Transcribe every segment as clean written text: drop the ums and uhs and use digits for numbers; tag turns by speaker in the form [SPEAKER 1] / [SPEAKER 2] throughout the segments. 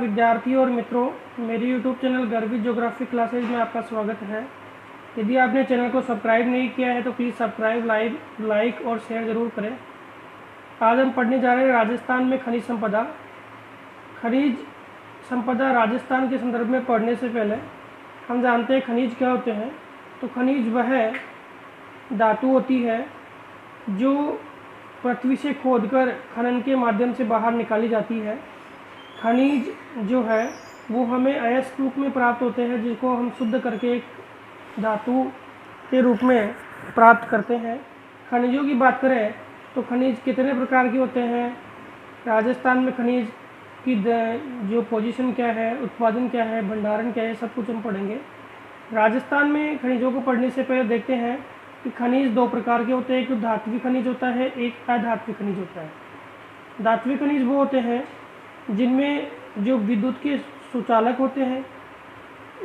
[SPEAKER 1] विद्यार्थी और मित्रों, मेरे यूट्यूब चैनल गर्वित ज्योग्राफी क्लासेज में आपका स्वागत है। यदि आपने चैनल को सब्सक्राइब नहीं किया है तो प्लीज़ सब्सक्राइब, लाइक और शेयर ज़रूर करें। आज हम पढ़ने जा रहे हैं राजस्थान में खनिज संपदा। खनिज संपदा राजस्थान के संदर्भ में पढ़ने से पहले हम जानते हैं खनिज क्या होते हैं। तो खनिज वह धातु होती है जो पृथ्वी से खोदकर खनन के माध्यम से बाहर निकाली जाती है। खनिज जो है वो हमें अयस्क रूप में प्राप्त होते हैं, जिसको हम शुद्ध करके एक धातु के रूप में प्राप्त करते हैं। खनिजों की बात करें तो खनिज कितने प्रकार के होते हैं, राजस्थान में खनिज की जो पोजीशन क्या है, उत्पादन क्या है, भंडारण क्या है, सब कुछ हम पढ़ेंगे। राजस्थान में खनिजों को पढ़ने से पहले देखते हैं कि खनिज दो प्रकार के होते हैं। एक धात्विक खनिज होता है, एक अधात्विक खनिज होता है। धात्विक खनिज वो होते हैं जिनमें जो विद्युत के सुचालक होते हैं,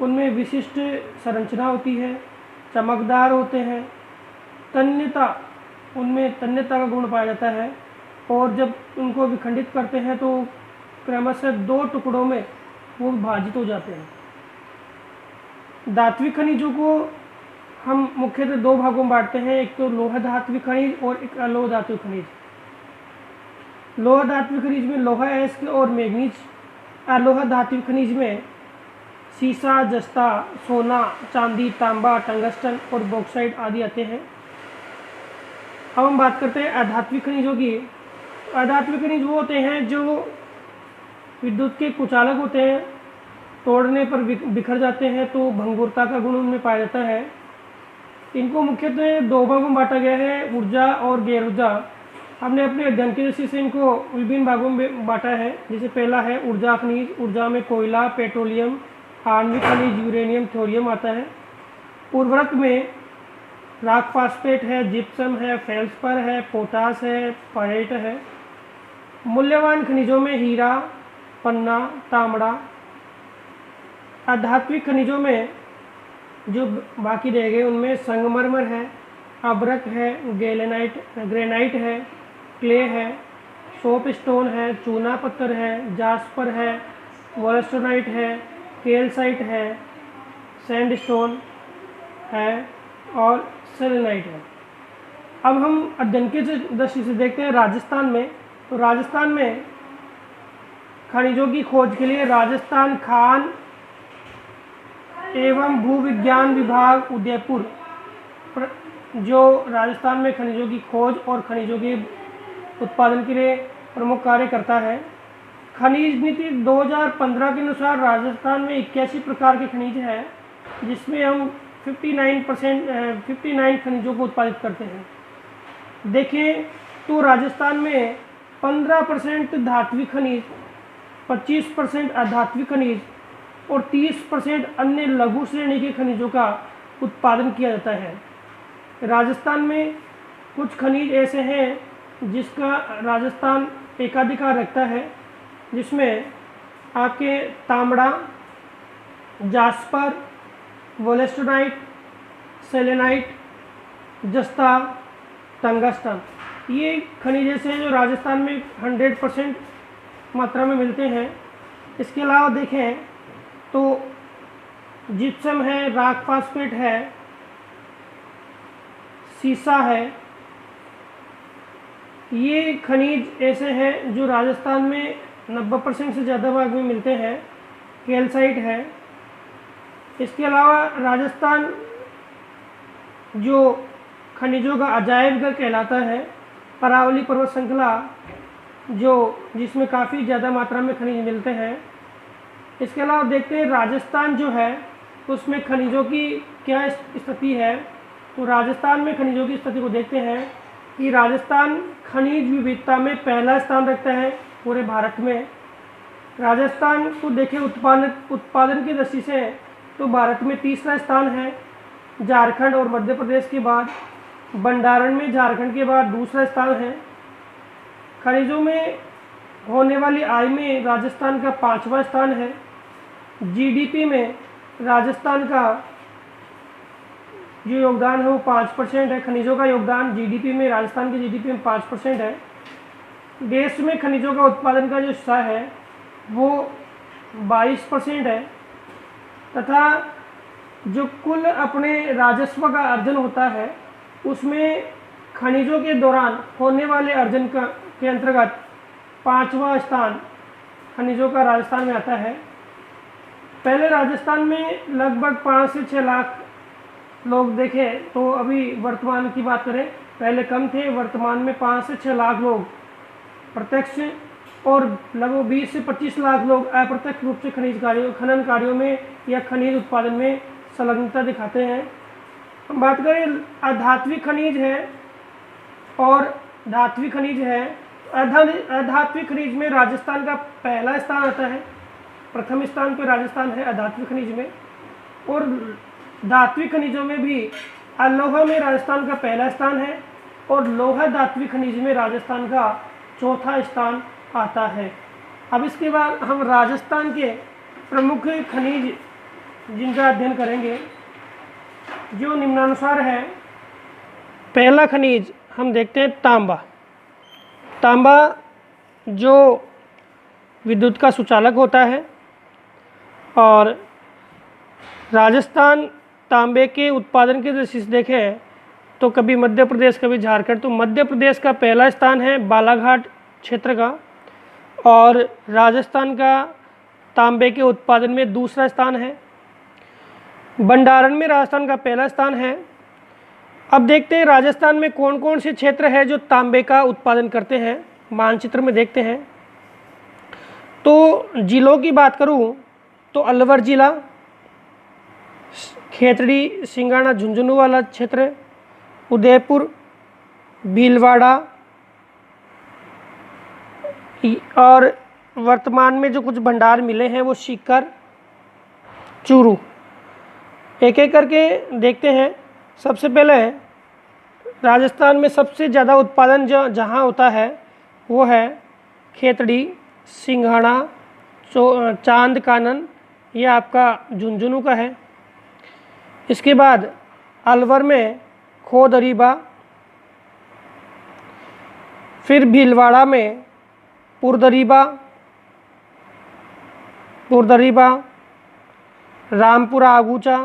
[SPEAKER 1] उनमें विशिष्ट संरचना होती है, चमकदार होते हैं, उनमें तन्यता का गुण पाया जाता है, और जब उनको विखंडित करते हैं तो क्रमशः दो टुकड़ों में वो विभाजित हो जाते हैं। धात्विक खनिजों को हम मुख्यतः दो भागों में बांटते हैं, एक तो लोहा धात्विक खनिज और एक अलोह धात्विक खनिज। लोहा धात्विक खनिज में लोहा, अयस्क और मैग्नीज। अलोह धात्विक खनिज में सीसा, जस्ता, सोना, चांदी, तांबा, टंगस्टन और बॉक्साइट आदि आते हैं। अब हम बात करते हैं अधात्विक खनिजों की। अधात्विक खनिज वो होते हैं जो विद्युत के कुचालक होते हैं, तोड़ने पर बिखर जाते हैं, तो भंगुरता का गुण उनमें पाया जाता है। इनको मुख्यतः दो भागों में बांटा गया है, ऊर्जा और गैर ऊर्जा। हमने अपने अध्ययन की दृष्टि से इनको विभिन्न भागों में बांटा है। जैसे पहला है ऊर्जा खनिज। ऊर्जा में कोयला, पेट्रोलियम, आणविक खनिज, यूरेनियम, थोरियम आता है। उर्वरक में राख फास्फेट है, जिप्सम है, फेल्सपर है, पोटास है, पायरेट है। मूल्यवान खनिजों में हीरा, पन्ना, तांबा। अधात्विक खनिजों में जो बाकी रह गए उनमें संगमरमर है, अब्रक है, ग्रेनाइट है, क्ले है, सोप स्टोन है, चूना पत्थर है, जास्पर है, वोलस्टोनाइट है, कैल्साइट है, सैंडस्टोन है और सेलेनाइट है। अब हम अध्ययन की दृष्टि से देखते हैं राजस्थान में। तो राजस्थान में खनिजों की खोज के लिए राजस्थान खान एवं भूविज्ञान विभाग उदयपुर जो राजस्थान में खनिजों की खोज और खनिजों के उत्पादन के लिए प्रमुख कार्य करता है। खनिज नीति 2015 के अनुसार राजस्थान में 81 प्रकार के खनिज है, जिसमें हम 59 खनिजों को उत्पादित करते हैं। देखें तो राजस्थान में 15% धात्विक खनिज, 25% अधात्विक खनिज और 30% अन्य लघु श्रेणी के खनिजों का उत्पादन किया जाता है। राजस्थान में कुछ खनिज ऐसे हैं जिसका राजस्थान एकाधिकार रखता है, जिसमें आपके तांबा, जास्पर, वोलेस्टोनाइट, सेलेनाइट, जस्ता, टंगस्टन, ये खनिज ऐसे हैं जो राजस्थान में 100% मात्रा में मिलते हैं। इसके अलावा देखें तो जिप्सम है, राख फास्फेट है, सीसा है। ये खनिज ऐसे हैं जो राजस्थान में 90% से ज़्यादा भाग में मिलते हैं। कैल्साइट है। इसके अलावा राजस्थान जो खनिजों का अजायब घर कहलाता है, अरावली पर्वत श्रृंखला जिसमें काफ़ी ज़्यादा मात्रा में खनिज मिलते हैं। इसके अलावा देखते हैं राजस्थान जो है उसमें खनिजों की क्या स्थिति है। तो राजस्थान में खनिजों की स्थिति को देखते हैं कि राजस्थान खनिज विविधता में पहला स्थान रखता है पूरे भारत में। राजस्थान को देखें उत्पादन की दृष्टि से तो भारत में तीसरा स्थान है, झारखंड और मध्य प्रदेश के बाद। भंडारण में झारखंड के बाद दूसरा स्थान है। खनिजों में होने वाली आय में राजस्थान का 5वां स्थान है। जीडीपी में राजस्थान का जो योगदान है वो 5% है। खनिजों का योगदान जीडीपी में, राजस्थान की जीडीपी में 5% है। देश में खनिजों का उत्पादन का जो हिस्सा है वो 22% है, तथा जो कुल अपने राजस्व का अर्जन होता है उसमें खनिजों के दौरान होने वाले अर्जन के अंतर्गत 5वां स्थान खनिजों का राजस्थान में आता है। पहले राजस्थान में लगभग 5 से 6 लाख लोग देखें तो अभी वर्तमान की बात करें, पहले कम थे, वर्तमान में 5 से 6 लाख लोग प्रत्यक्ष और लगभग 20 से 25 लाख लोग अप्रत्यक्ष रूप से खनन कार्यों में या खनिज उत्पादन में संलग्नता दिखाते हैं। हम बात करें अधात्विक खनिज है और धात्विक खनिज है। अधात्विक खनिज में राजस्थान का पहला स्थान आता है, प्रथम स्थान पर राजस्थान है अधात्विक खनिज में। और धात्विक खनिजों में भी अलोहा में राजस्थान का पहला स्थान है और लोहा धात्विक खनिज में राजस्थान का चौथा स्थान आता है। अब इसके बाद हम राजस्थान के प्रमुख खनिज जिनका अध्ययन करेंगे, जो निम्नानुसार है। पहला खनिज हम देखते हैं तांबा। तांबा जो विद्युत का सुचालक होता है, और राजस्थान तांबे के उत्पादन की दृष्टि से देखें तो कभी मध्य प्रदेश कभी झारखंड, तो मध्य प्रदेश का पहला स्थान है बालाघाट क्षेत्र का, और राजस्थान का तांबे के उत्पादन में दूसरा स्थान है। भंडारण में राजस्थान का पहला स्थान है। अब देखते हैं राजस्थान में कौन कौन से क्षेत्र है जो तांबे का उत्पादन करते हैं, मानचित्र में देखते हैं। तो जिलों की बात करूं तो अलवर जिला, खेतड़ी सिंगाना झुंझुनू वाला क्षेत्र, उदयपुर, भीलवाड़ा, और वर्तमान में जो कुछ भंडार मिले हैं वो सीकर, चूरू। एक एक करके देखते हैं। सबसे पहले राजस्थान में सबसे ज़्यादा उत्पादन जो जहाँ होता है वो है खेतड़ी, सिंघाड़ा, चांद कानन, ये आपका झुंझुनू का है। इसके बाद अलवर में खोदरीबा, फिर भीलवाड़ा में पुरदरीबा, रामपुरा आगूचा,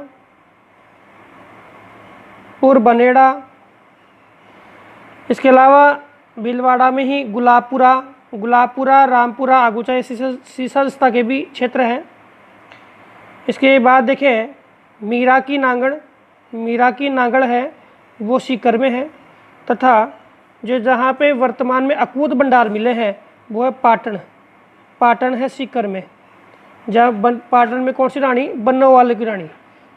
[SPEAKER 1] पुरबनेड़ा। इसके अलावा भीलवाड़ा में ही गुलाबपुरा, रामपुरा, आगूचा, ये सीसलस्ता के भी क्षेत्र हैं। इसके बाद देखें मीरा की नांगड़ है वो सीकर में है, तथा जो जहाँ पे वर्तमान में अकूत भंडार मिले हैं वो है पाटन है सीकर में। जहाँ पाटन में कौन सी रानी, बन्नोवाली की रानी,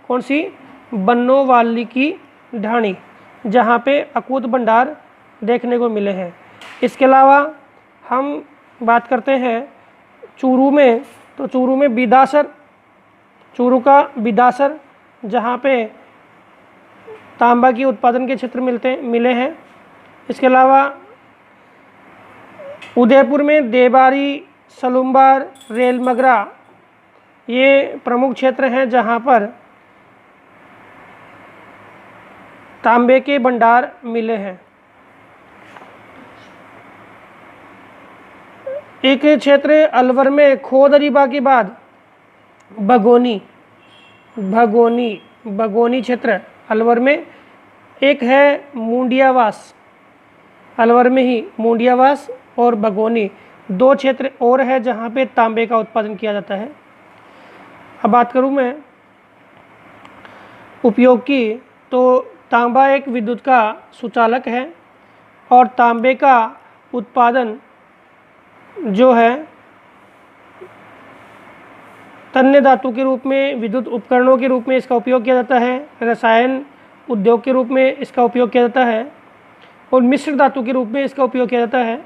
[SPEAKER 1] कौन सी, बन्नोवाली की ढाणी, जहाँ पे अकूत भंडार देखने को मिले हैं। इसके अलावा हम बात करते हैं चूरू में, तो चूरू में बिदासर, चूरू का बिदासर, जहाँ पे तांबा की उत्पादन के क्षेत्र मिले हैं। इसके अलावा उदयपुर में देबारी, सलुम्बार, रेलमगरा, ये प्रमुख क्षेत्र हैं जहाँ पर तांबे के भंडार मिले हैं। एक क्षेत्र अलवर में खोदरीबा के बाद भगोनी क्षेत्र अलवर में, एक है मुंडियावास, अलवर में ही मुंडियावास और भगोनी, दो क्षेत्र और है जहाँ पे तांबे का उत्पादन किया जाता है। अब बात करूँ मैं उपयोग की, तो तांबा एक विद्युत का सुचालक है, और तांबे का उत्पादन जो है तन्य धातु के रूप में, विद्युत उपकरणों के रूप में इसका उपयोग किया जाता है, रसायन उद्योग के रूप में इसका उपयोग किया जाता है, और मिश्र धातु के रूप में इसका उपयोग किया जाता है।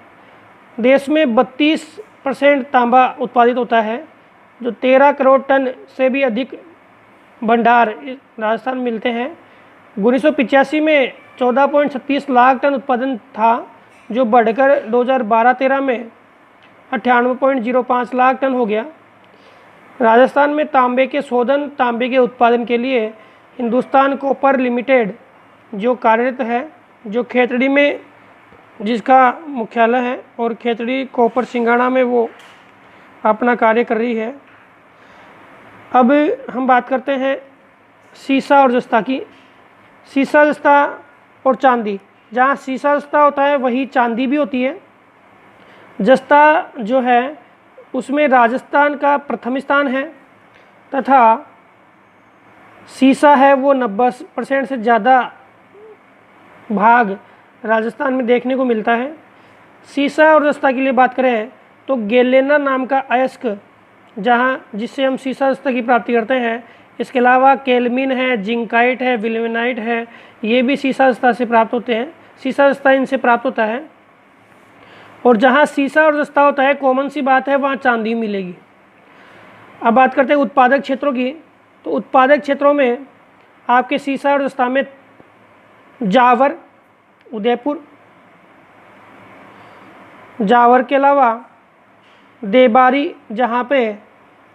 [SPEAKER 1] देश में 32% तांबा उत्पादित होता है, जो 13 करोड़ टन से भी अधिक भंडार राजस्थान मिलते हैं। 1985 में 14.36 लाख टन उत्पादन था, जो बढ़कर 2012-13 में 98.05 लाख टन हो गया। राजस्थान में तांबे के शोधन, तांबे के उत्पादन के लिए हिंदुस्तान कॉपर लिमिटेड जो कार्यरत है, जो खेतड़ी में जिसका मुख्यालय है, और खेतड़ी कॉपर सिंगाना में वो अपना कार्य कर रही है। अब हम बात करते हैं सीसा और जस्ता की। सीसा, जस्ता और चांदी, जहाँ सीसा जस्ता होता है वही चांदी भी होती है। जस्ता जो है उसमें राजस्थान का प्रथम स्थान है तथा सीसा है वो 90% से ज़्यादा भाग राजस्थान में देखने को मिलता है। सीसा और जस्ता के लिए बात करें तो गेलेना नाम का अयस्क, जहाँ जिससे हम सीसा जस्ता की प्राप्ति करते हैं, इसके अलावा केल्मिन है, जिंकाइट है, विल्मेनाइट है, ये भी सीसा जस्ता से प्राप्त होते हैं। सीसा जस्ता इनसे प्राप्त होता है। और जहाँ सीसा और जस्ता होता है, कॉमन सी बात है, वहाँ चांदी मिलेगी। अब बात करते हैं उत्पादक क्षेत्रों की। तो उत्पादक क्षेत्रों में आपके सीसा और जस्ता में जावर, उदयपुर, जावर के अलावा देबारी, जहाँ पे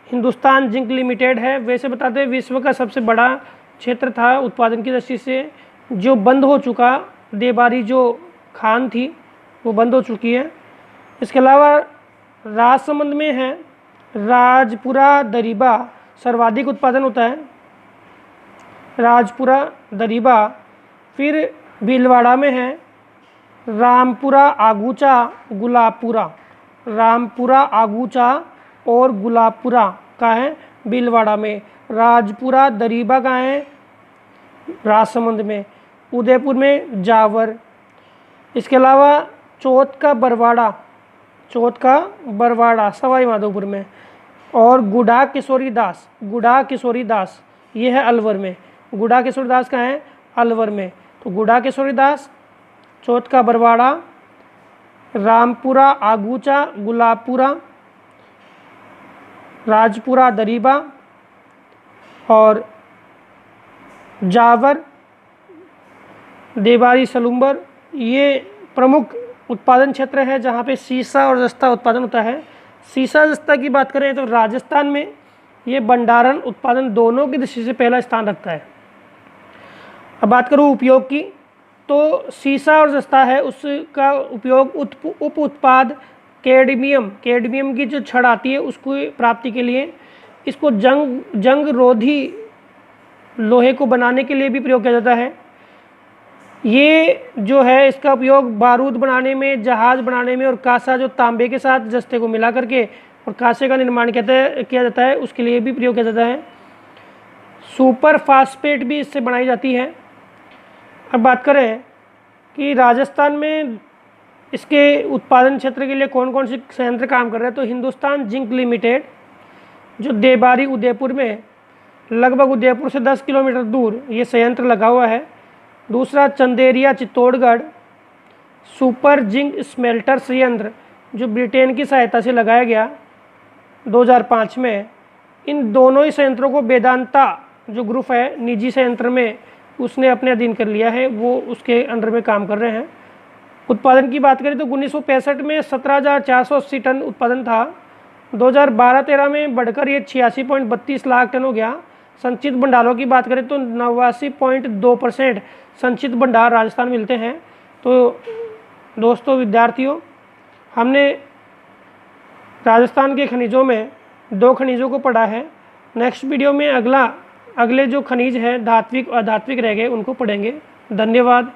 [SPEAKER 1] हिंदुस्तान जिंक लिमिटेड है। वैसे बताते हैं विश्व का सबसे बड़ा क्षेत्र था उत्पादन की दृष्टि से, जो बंद हो चुका। देबारी जो खान थी वो बंद हो चुकी है। इसके अलावा राजसमंद में है राजपुरा दरीबा, सर्वाधिक उत्पादन होता है राजपुरा दरीबा। फिर भीलवाड़ा में है रामपुरा आगूचा, गुलाबपुरा। रामपुरा आगूचा और गुलाबपुरा का है भीलवाड़ा में। राजपुरा दरीबा का है राजसमंद में। उदयपुर में जावर। इसके अलावा चौथ का बरवाड़ा सवाई माधोपुर में। और गुढ़ा किशोरी दास ये है अलवर में। गुढ़ा किशोरी दास का है अलवर में। तो गुढ़ा किशोरी दास, चौथ का बरवाड़ा, रामपुरा आगूचा, गुलाबपुरा, राजपुरा दरीबा और जावर, देबारी सलुम्बर, ये प्रमुख उत्पादन क्षेत्र है जहाँ पे सीसा और जस्ता उत्पादन होता है। सीसा जस्ता की बात करें तो राजस्थान में ये भंडारण उत्पादन दोनों की दृष्टि से पहला स्थान रखता है। अब बात करूँ उपयोग की, तो सीसा और जस्ता है उसका उपयोग उप उत्पाद कैडमियम की जो छड़ आती है उसको प्राप्ति के लिए, इसको जंग रोधी लोहे को बनाने के लिए भी प्रयोग किया जाता है। ये जो है इसका उपयोग बारूद बनाने में, जहाज बनाने में, और कांसा जो तांबे के साथ जस्ते को मिला करके और कांसे का निर्माण किया जाता है उसके लिए भी प्रयोग किया जाता है। सुपर फास्फेट भी इससे बनाई जाती है। अब बात करें कि राजस्थान में इसके उत्पादन क्षेत्र के लिए कौन कौन से संयंत्र काम कर रहे हैं, तो हिंदुस्तान जिंक लिमिटेड जो देबारी उदयपुर में, लगभग उदयपुर से 10 किलोमीटर दूर ये संयंत्र लगा हुआ है। दूसरा Chanderiya Chittorgarh super zinc smelter संयंत्र जो ब्रिटेन की सहायता से लगाया गया 2005 में। इन दोनों ही संयंत्रों को वेदांता जो ग्रुप है निजी संयंत्र में उसने अपने अधीन कर लिया है, वो उसके अंडर में काम कर रहे हैं। उत्पादन की बात करें तो 1965 में 17,480 टन उत्पादन था। 2012-13 में बढ़कर ये 86.32 लाख टन हो गया। संचित भंडारों की बात करें तो 89.2% संचित भंडार राजस्थान मिलते हैं। तो दोस्तों विद्यार्थियों, हमने राजस्थान के खनिजों में 2 खनिजों को पढ़ा है। नेक्स्ट वीडियो में अगले जो खनिज है धात्विक और अधात्विक रह गए उनको पढ़ेंगे। धन्यवाद।